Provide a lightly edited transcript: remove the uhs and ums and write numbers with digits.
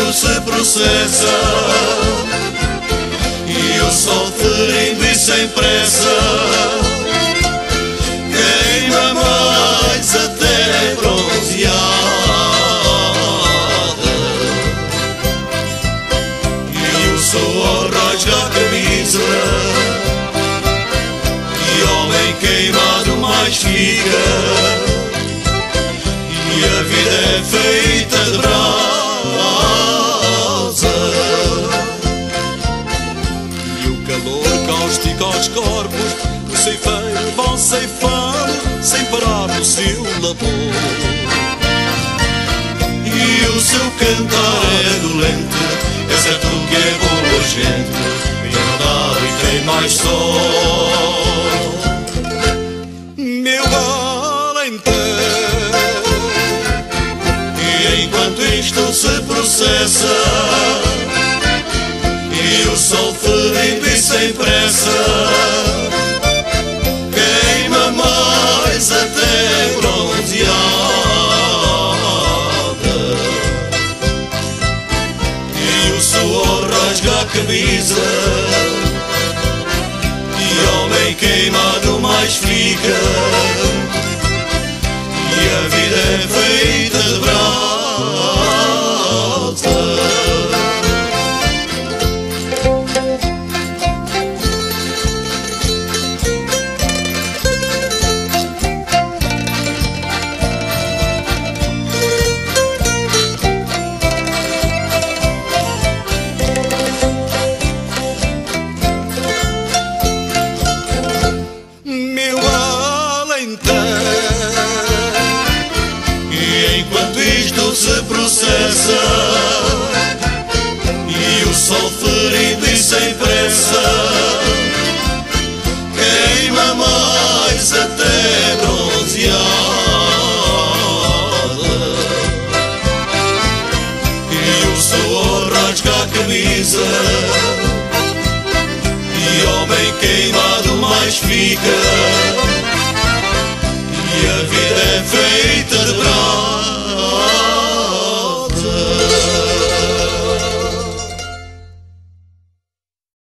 isto se processa, e o sol ferindo e sem pressa queima mais até bronzeada. E o suor rasga a camisa, e homem queimado mais fica, e a vida é feita de brasa. E o calor caustica aos corpos, o ceifeiro vão ceifando sem parar no seu labor. E o seu cantar é dolente, é certo que é boa gente, bem rodado e tem mais sol. Meu valente. E enquanto isto se processa, e o sol ferindo e sem pressa queima mais até bronzeada. E o suor rasga a camisa, e homem queimado mais fica, e a vida é feita de brasa. Meu alentão. E enquanto isto se processa, e o sol ferido e sem pressa queima mais até bronzeada. E o suor rasga a camisa, e homem queimado mais fica, e a vida é feita de brasa.